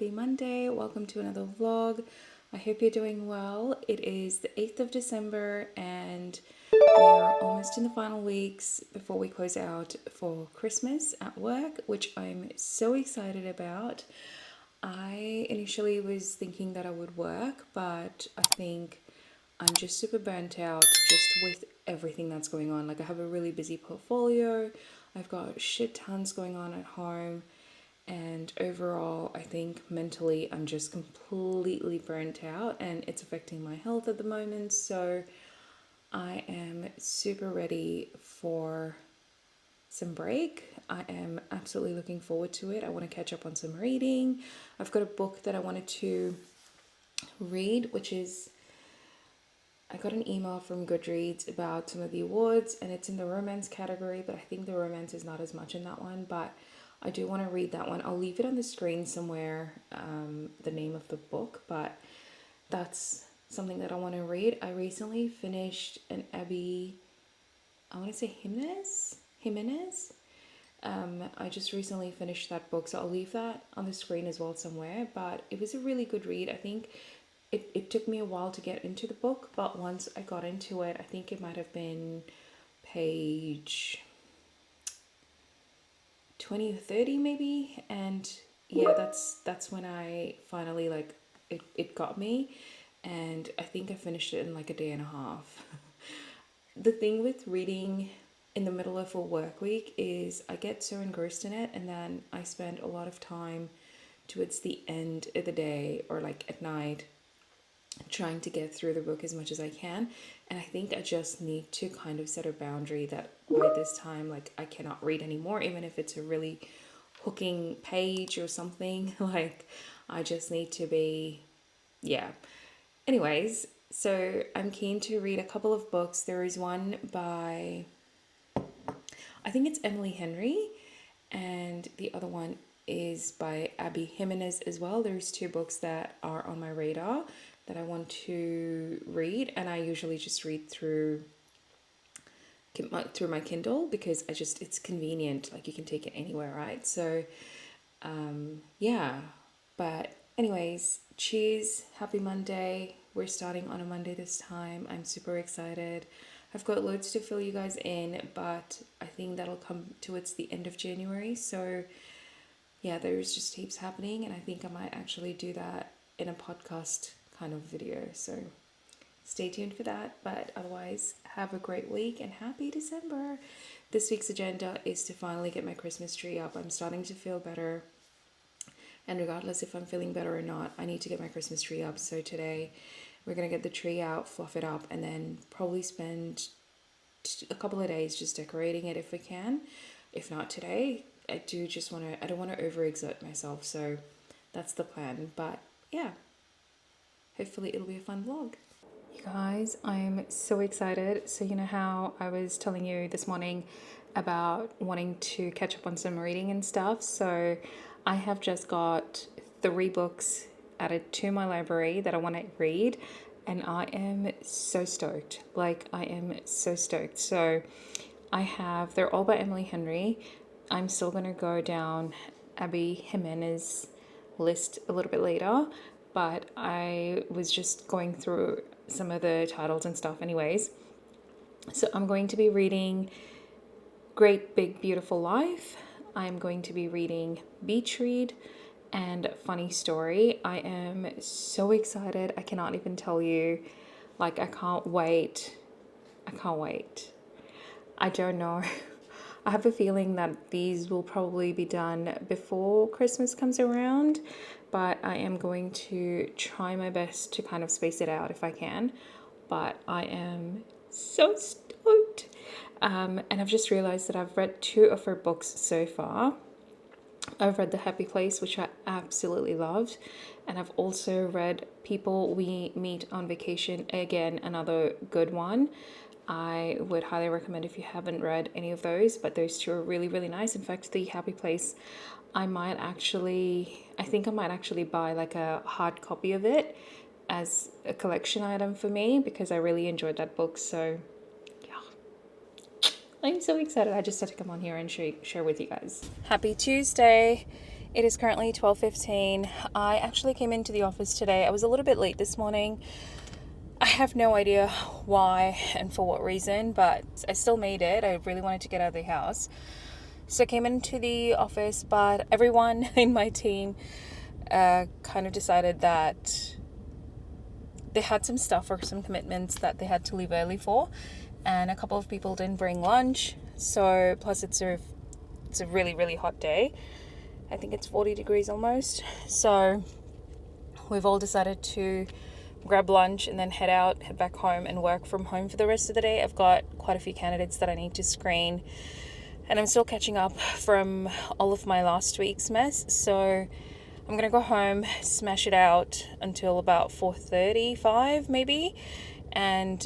happy Monday. Welcome to another vlog. I hope you're doing well. It is the 8th of December and we are almost in the final weeks before we close out for Christmas at work, which I'm so excited about. I initially was thinking that I would work, but I think I'm just super burnt out just with everything that's going on. Like I have a really busy portfolio. I've got shit tons going on at home. And overall, I think mentally I'm just completely burnt out and it's affecting my health at the moment. So I am super ready for some break. I am absolutely looking forward to it. I want to catch up on some reading. I've got a book that I wanted to read, which is I got an email from Goodreads about some of the awards and it's in the romance category, but I think the romance is not as much in that one. But I do want to read that one. I'll leave it on the screen somewhere, the name of the book, but that's something that I want to read. I recently finished an Abby, I want to say Jimenez. I just recently finished that book, so I'll leave that on the screen as well somewhere, but it was a really good read. I think it took me a while to get into the book, but once I got into it, I think it might have been page 20 or 30 maybe, and yeah, that's when I finally like it got me, and I think I finished it in like a day and a half. The thing with reading in the middle of a work week is I get so engrossed in it and then I spend a lot of time towards the end of the day or like at night trying to get through the book as much as I can. And I think I just need to kind of set a boundary that by this time, like I cannot read anymore, even if it's a really hooking page or something. Like I just need to be, yeah. Anyways, so I'm keen to read a couple of books. There is one by, I think it's Emily Henry, and the other one is by Abby Jimenez as well. There's two books that are on my radar that I want to read, and I usually just read through my Kindle because it's convenient. Like you can take it anywhere, right? So yeah. But anyways, cheers, happy Monday. We're starting on a Monday this time. I'm super excited. I've got loads to fill you guys in, but I think that'll come towards the end of January. So yeah, there's just heaps happening, and I think I might actually do that in a podcast kind of video. So stay tuned for that. But otherwise, have a great week and happy December. This week's agenda is to finally get my Christmas tree up. I'm starting to feel better. And regardless if I'm feeling better or not, I need to get my Christmas tree up. So today we're going to get the tree out, fluff it up, and then probably spend a couple of days just decorating it if we can. If not today, I don't want to overexert myself. So that's the plan. But yeah, hopefully it'll be a fun vlog. You guys, I'm so excited. So you know how I was telling you this morning about wanting to catch up on some reading and stuff. So I have just got 3 books added to my library that I want to read, and I am so stoked. Like I am so stoked. So they're all by Emily Henry. I'm still going to go down Abby Jimenez list a little bit later, but I was just going through some of the titles and stuff anyways. So I'm going to be reading Great Big Beautiful Life. I'm going to be reading Beach Read and Funny Story. I am so excited. I cannot even tell you. Like I can't wait. I don't know. I have a feeling that these will probably be done before Christmas comes around, but I am going to try my best to kind of space it out if I can. But I am so stoked. And I've just realized that I've read 2 of her books so far. I've read The Happy Place, which I absolutely loved. And I've also read People We Meet on Vacation, again, another good one. I would highly recommend if you haven't read any of those, but those 2 are really, really nice. In fact, The Happy Place, I think I might actually buy like a hard copy of it as a collection item for me because I really enjoyed that book. So yeah, I'm so excited. I just had to come on here and share with you guys. Happy Tuesday. It is currently 12:15. I actually came into the office today. I was a little bit late this morning. I have no idea why and for what reason, but I still made it. I really wanted to get out of the house. So I came into the office, but everyone in my team kind of decided that they had some stuff or some commitments that they had to leave early for, and a couple of people didn't bring lunch. So plus it's a really, really hot day. I think it's 40 degrees almost. So we've all decided to grab lunch and then head back home and work from home for the rest of the day. I've got quite a few candidates that I need to screen, and I'm still catching up from all of my last week's mess. So I'm gonna go home, smash it out until about 4:35 maybe, and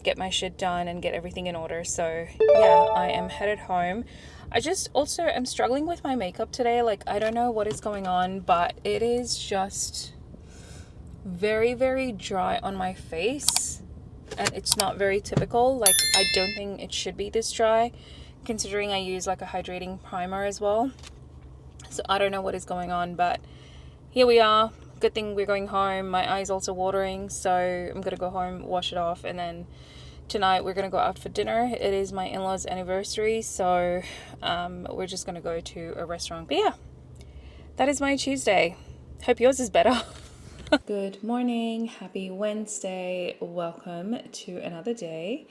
get my shit done and get everything in order. So yeah, I am headed home. I just also am struggling with my makeup today. Like, I don't know what is going on, but it is just very, very dry on my face, and it's not very typical. Like, I don't think it should be this dry, considering I use like a hydrating primer as well. So I don't know what is going on, but here we are. Good thing we're going home. My eye's also watering, so I'm gonna go home, wash it off, and then tonight we're gonna go out for dinner. It is my in-laws' anniversary, so we're just gonna go to a restaurant. But yeah, that is my Tuesday. Hope yours is better. Good morning, happy Wednesday. Welcome to another day.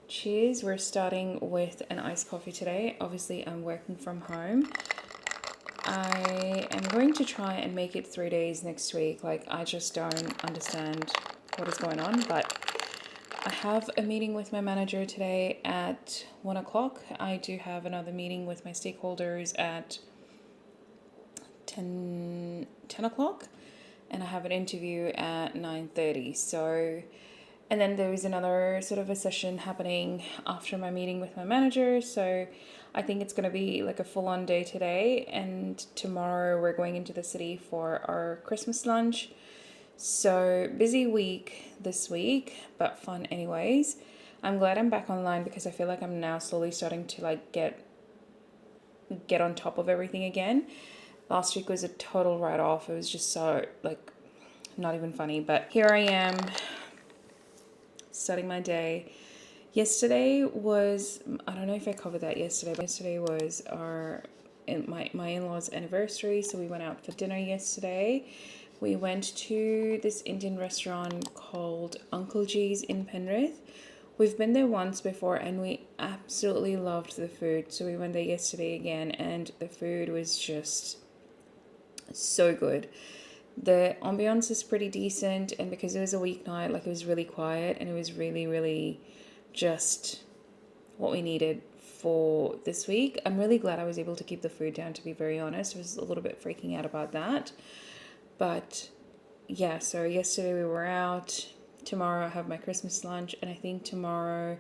Cheers. We're starting with an iced coffee today. Obviously, I'm working from home. I am going to try and make it 3 days next week. Like, I just don't understand what is going on, but I have a meeting with my manager today at 1 o'clock. I do have another meeting with my stakeholders at 10 o'clock, and I have an interview at 9:30. So, and then there is another sort of a session happening after my meeting with my manager. So I think it's going to be like a full-on day today, and tomorrow we're going into the city for our Christmas lunch. So busy week this week, but fun anyways. I'm glad I'm back online because I feel like I'm now slowly starting to like get on top of everything again. Last week was a total write-off. It was just so like not even funny, but here I am starting my day. Yesterday was, I don't know if I covered that yesterday, but yesterday was my in-laws' anniversary, so we went out for dinner yesterday. We went to this Indian restaurant called Uncle G's in Penrith. We've been there once before and we absolutely loved the food, so we went there yesterday again, and the food was just so good. The ambiance is pretty decent, and because it was a weeknight, like, it was really quiet, and it was really, really just what we needed for this week. I'm really glad I was able to keep the food down, to be very honest. I was a little bit freaking out about that. But yeah, so yesterday we were out. Tomorrow I have my Christmas lunch, and I think tomorrow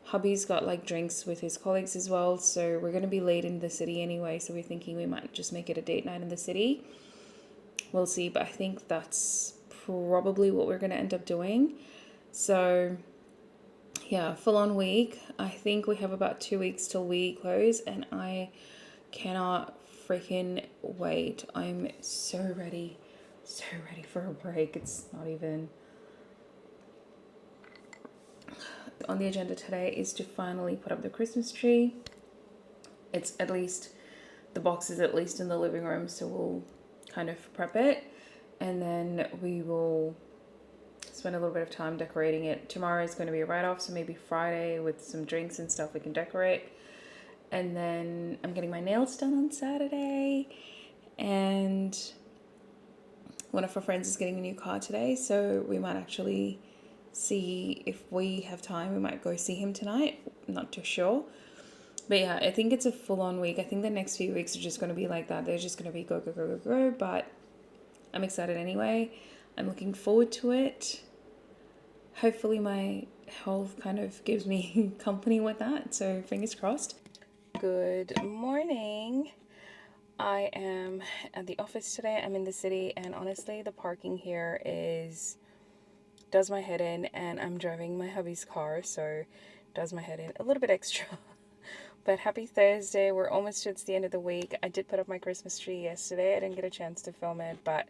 hubby's got like drinks with his colleagues as well. So we're going to be late in the city anyway, so we're thinking we might just make it a date night in the city. We'll see, but I think that's probably what we're going to end up doing. So yeah, full on week. I think we have about 2 weeks till we close, and I cannot freaking wait. I'm so ready for a break. It's not even. On the agenda today is to finally put up the Christmas tree. It's at least, the box is at least in the living room, so we'll kind of prep it, and then we will spend a little bit of time decorating it. Tomorrow is going to be a write-off, so maybe Friday with some drinks and stuff we can decorate. And then I'm getting my nails done on Saturday, and one of our friends is getting a new car today, so we might actually see if we have time. We might go see him tonight. I'm not too sure. But yeah, I think it's a full-on week. I think the next few weeks are just going to be like that. They're just going to be go, go, go, go, go. But I'm excited anyway. I'm looking forward to it. Hopefully my health kind of gives me company with that. So fingers crossed. Good morning. I am at the office today. I'm in the city, and honestly, the parking here does my head in, and I'm driving my hubby's car, so does my head in a little bit extra. But happy Thursday. We're almost towards the end of the week. I did put up my Christmas tree yesterday. I didn't get a chance to film it, but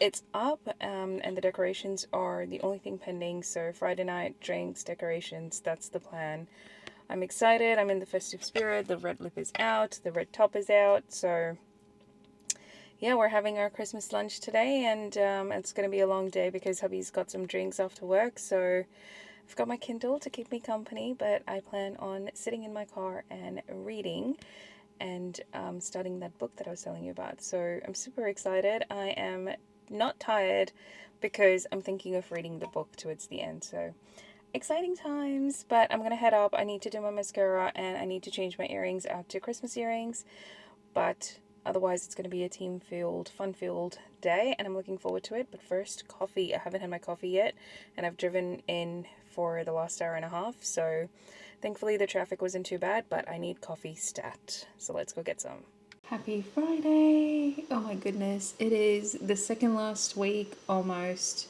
it's up, and the decorations are the only thing pending. So Friday night, drinks, decorations, that's the plan. I'm excited. I'm in the festive spirit. The red lip is out. The red top is out. So yeah, we're having our Christmas lunch today, and it's going to be a long day because hubby's got some drinks after work. So I've got my Kindle to keep me company, but I plan on sitting in my car and reading and starting that book that I was telling you about. So I'm super excited. I am not tired because I'm thinking of reading the book towards the end. So exciting times, but I'm going to head up. I need to do my mascara and I need to change my earrings out to Christmas earrings. But otherwise, it's going to be a team-filled, fun-filled day, and I'm looking forward to it. But first, coffee. I haven't had my coffee yet, and I've driven in for the last hour and a half, so thankfully the traffic wasn't too bad, but I need coffee stat. So let's go get some. Happy Friday! Oh my goodness, it is the second last week almost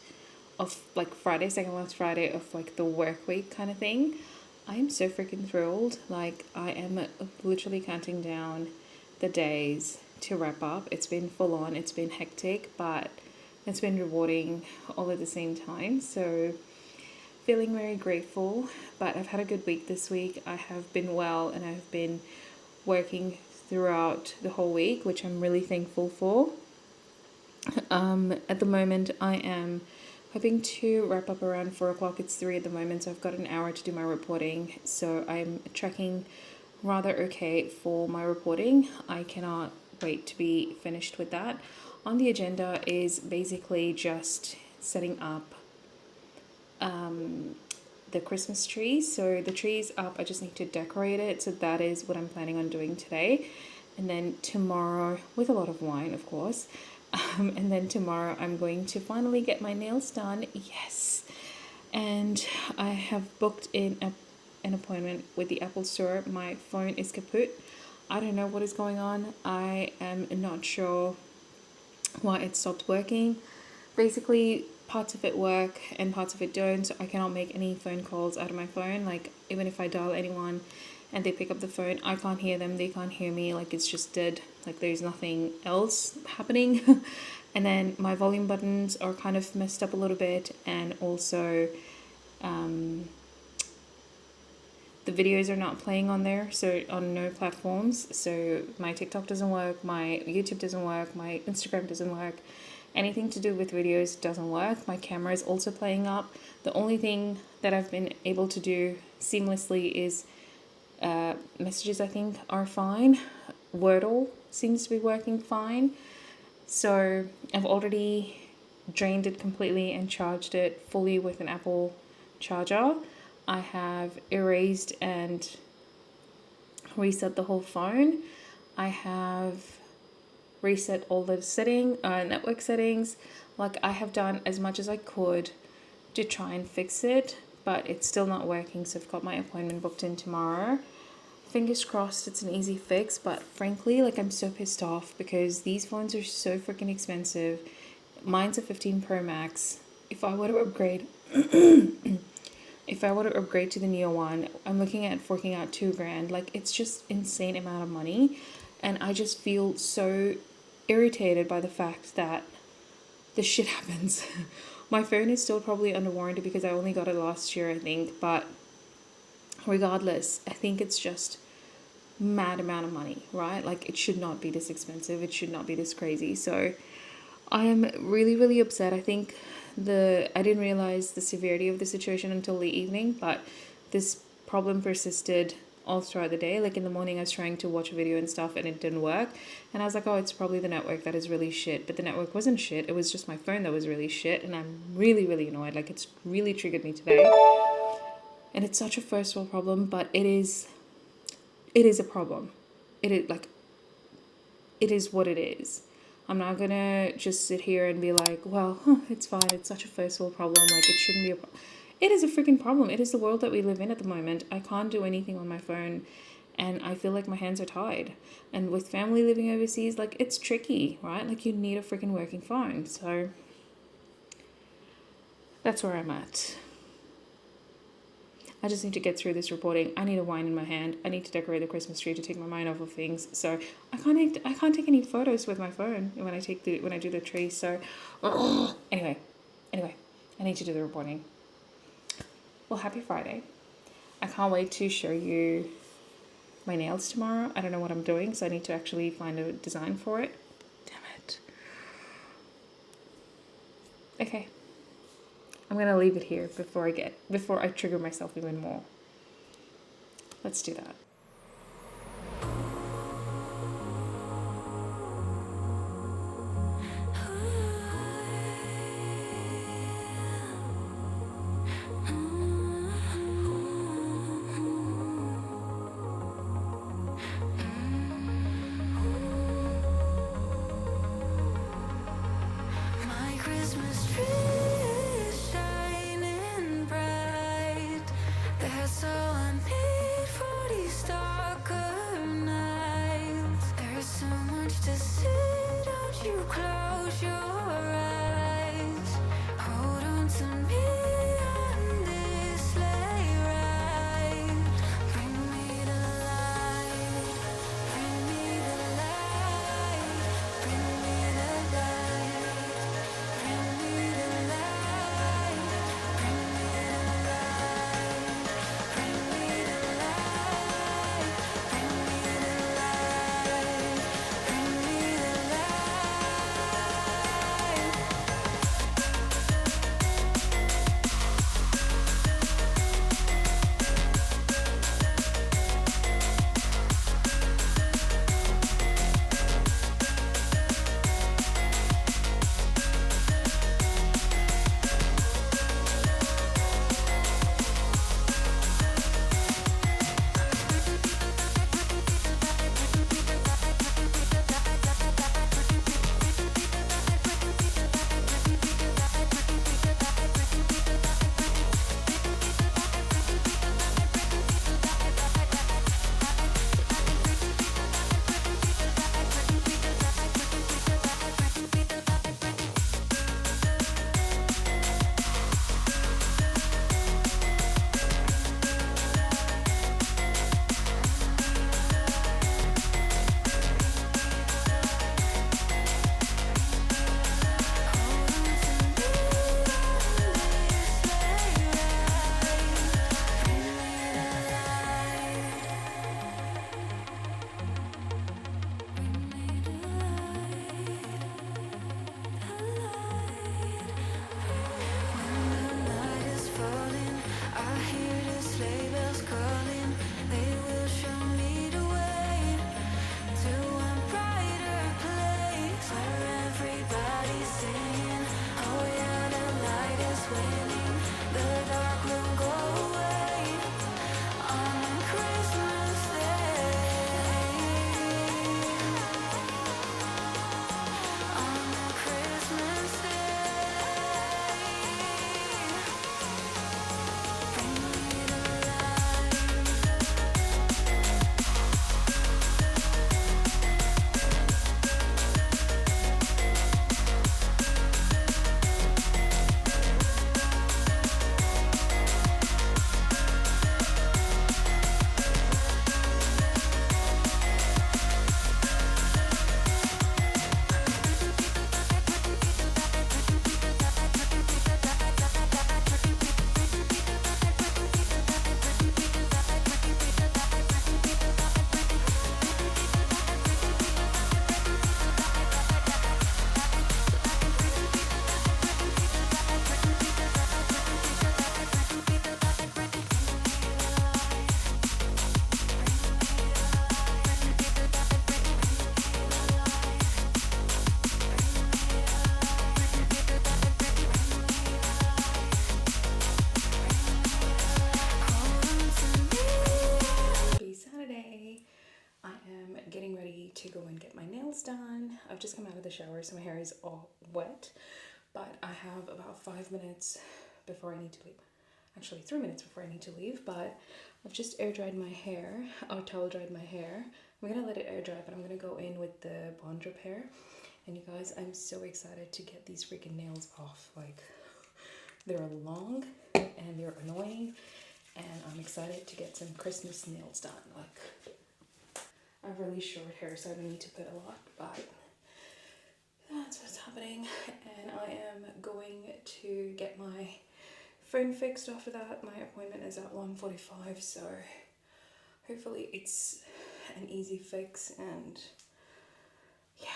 of like Friday, second last Friday of like the work week kind of thing. I am so freaking thrilled. Like, I am literally counting down the days to wrap up. It's been full on, it's been hectic, but it's been rewarding all at the same time. So, feeling very grateful. But I've had a good week this week. I have been well and I've been working throughout the whole week, which I'm really thankful for. At the moment, I am hoping to wrap up around 4 o'clock. It's 3 at the moment, so I've got an hour to do my reporting. So I'm tracking rather okay for my reporting. I cannot wait to be finished with that. On the agenda is basically just setting up the Christmas tree. So the tree is up, I just need to decorate it. So that is what I'm planning on doing today. And then tomorrow, with a lot of wine, of course. And then tomorrow, I'm going to finally get my nails done. Yes. And I have booked in an appointment with the Apple Store. My phone is kaput. I don't know what is going on. I am not sure why it stopped working. Basically, parts of it work and parts of it don't, so I cannot make any phone calls out of my phone. Like, even if I dial anyone and they pick up the phone, I can't hear them, they can't hear me. Like, it's just dead. Like, there's nothing else happening. And then my volume buttons are kind of messed up a little bit, and also the videos are not playing on there, so on no platforms. So my TikTok doesn't work, my YouTube doesn't work, my Instagram doesn't work. Anything to do with videos doesn't work. My camera is also playing up. The only thing that I've been able to do seamlessly is messages, I think, are fine. Wordle seems to be working fine. So I've already drained it completely and charged it fully with an Apple charger. I have erased and reset the whole phone. I have reset all the network settings. Like, I have done as much as I could to try and fix it, but it's still not working. So I've got my appointment booked in tomorrow. Fingers crossed it's an easy fix, but frankly, like, I'm so pissed off because these phones are so freaking expensive. Mine's a 15 Pro Max. If I were to upgrade to the Neo one, I'm looking at forking out $2,000. Like, it's just insane amount of money, and I just feel so irritated by the fact that this shit happens. My phone is still probably under warranty because I only got it last year, I think, but regardless, I think it's just mad amount of money, right? Like, it should not be this expensive, it should not be this crazy. So I am really, really upset. I think I didn't realize the severity of the situation until the evening, but this problem persisted all throughout the day. Like, in the morning, I was trying to watch a video and stuff and it didn't work. And I was like, oh, it's probably the network that is really shit. But the network wasn't shit. It was just my phone that was really shit. And I'm really, really annoyed. Like, it's really triggered me today. And it's such a first world problem, but it is a problem. It is what it is. I'm not gonna just sit here and be like, well, it's fine. It's such a first world problem. Like, it shouldn't be a problem. It is a freaking problem. It is the world that we live in at the moment. I can't do anything on my phone, and I feel like my hands are tied. And with family living overseas, like, it's tricky, right? Like, you need a freaking working phone. So that's where I'm at. I just need to get through this reporting. I need a wine in my hand. I need to decorate the Christmas tree to take my mind off of things. So I can't take any photos with my phone when I do the tree. So anyway, I need to do the reporting. Well, happy Friday. I can't wait to show you my nails tomorrow. I don't know what I'm doing, so I need to actually find a design for it. Damn it. Okay. I'm gonna leave it here before I trigger myself even more. Let's do that. My Christmas tree is shining bright. That's all I need for these darker nights. There's so much to see, don't you close your eyes. Hold on to me on this sleigh ride. Bring me the light, bring me the light, bring me the light. Bring me the light, bring me the light, bring me the light, bring me the light, bring me the to go and get my nails done. I've just come out of the shower, so my hair is all wet, but I have about 5 minutes before I need to leave. Actually, 3 minutes before I need to leave, but I've just air dried my hair, or towel dried my hair. I'm gonna let it air dry, but I'm gonna go in with the Bond Repair. And you guys, I'm so excited to get these freaking nails off. Like, they're long and they're annoying, and I'm excited to get some Christmas nails done. Like, I have really short hair, so I don't need to put a lot, but that's what's happening. And I am going to get my phone fixed after that. My appointment is at 1:45, so hopefully it's an easy fix. And yeah,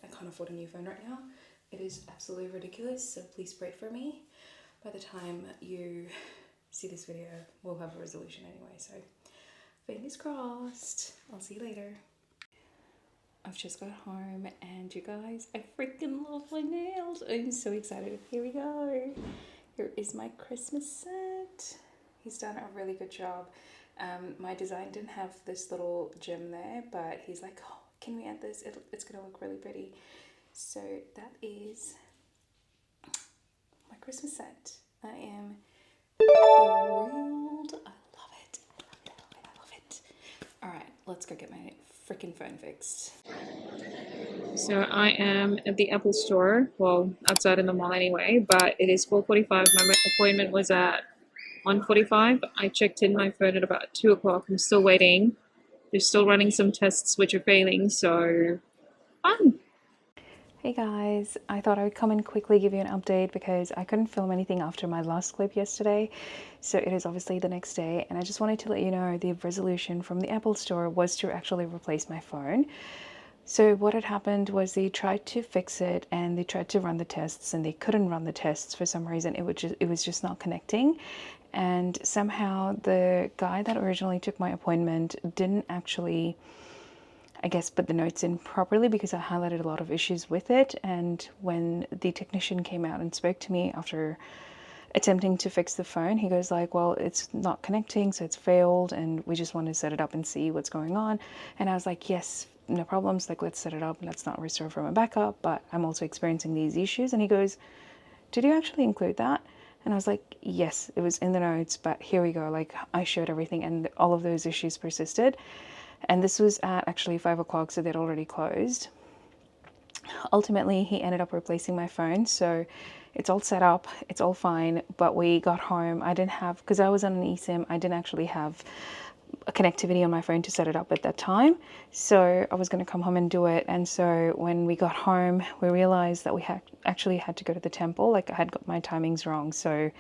I can't afford a new phone right now. It is absolutely ridiculous, so please pray for me. By the time you see this video, we'll have a resolution anyway, so fingers crossed. I'll see you later. I've just got home, and you guys, I freaking love my nails. I'm so excited. Here we go. Here is my Christmas set. He's done a really good job. My design didn't have this little gem there, but he's like, oh, can we add this? It's gonna look really pretty. So that is my Christmas set. I am thrilled. I love it. I love it. All right, let's go get my freaking phone fixed. So I am at the Apple store, well, outside in the mall anyway, but it is 4:45. My appointment was at 1:45. I checked in my phone at about 2 o'clock. I'm still waiting. They're still running some tests which are failing, so fun. Hey guys, I thought I would come and quickly give you an update because I couldn't film anything after my last clip yesterday, so it is obviously the next day, and I just wanted to let you know the resolution from the Apple store was to actually replace my phone. So what had happened was they tried to fix it and they tried to run the tests and they couldn't run the tests for some reason. It was just not connecting, and somehow the guy that originally took my appointment didn't actually, I guess, put the notes in properly because I highlighted a lot of issues with it. And when the technician came out and spoke to me after attempting to fix the phone, he goes like, well, it's not connecting, so it's failed, and we just want to set it up and see what's going on. And I was like, yes, no problems, like let's set it up, let's not restore from a backup, but I'm also experiencing these issues. And he goes, did you actually include that? And I was like, yes, it was in the notes, but here we go, like I showed everything and all of those issues persisted. And this was at actually 5 o'clock, so they'd already closed. Ultimately, he ended up replacing my phone, so it's all set up, it's all fine. But we got home, I didn't have, because I was on an eSIM, I didn't actually have a connectivity on my phone to set it up at that time. So I was going to come home and do it. And so when we got home, we realized that we actually had to go to the temple. Like I had got my timings wrong, so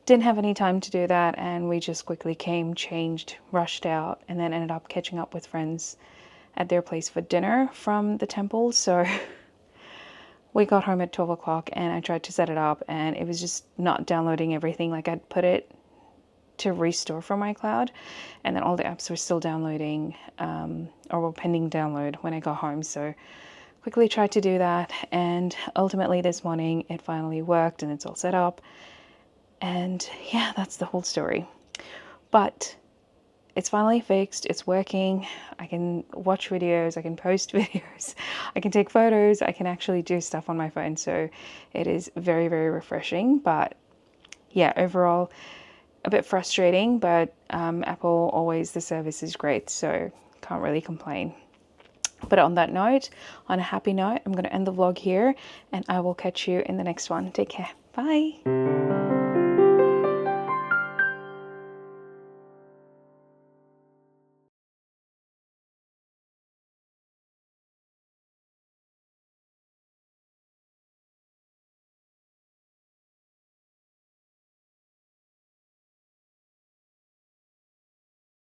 didn't have any time to do that, and we just quickly came, changed, rushed out, and then ended up catching up with friends at their place for dinner from the temple. So we got home at 12 o'clock and I tried to set it up and it was just not downloading everything. Like I'd put it to restore from my cloud, and then all the apps were still downloading or were pending download when I got home. So quickly tried to do that, and ultimately this morning it finally worked and it's all set up. And yeah, that's the whole story. But it's finally fixed, it's working. I can watch videos, I can post videos, I can take photos, I can actually do stuff on my phone. So it is very, very refreshing. But yeah, overall, a bit frustrating, but Apple, always the service is great, so can't really complain. But on that note, on a happy note, I'm going to end the vlog here and I will catch you in the next one. Take care. Bye.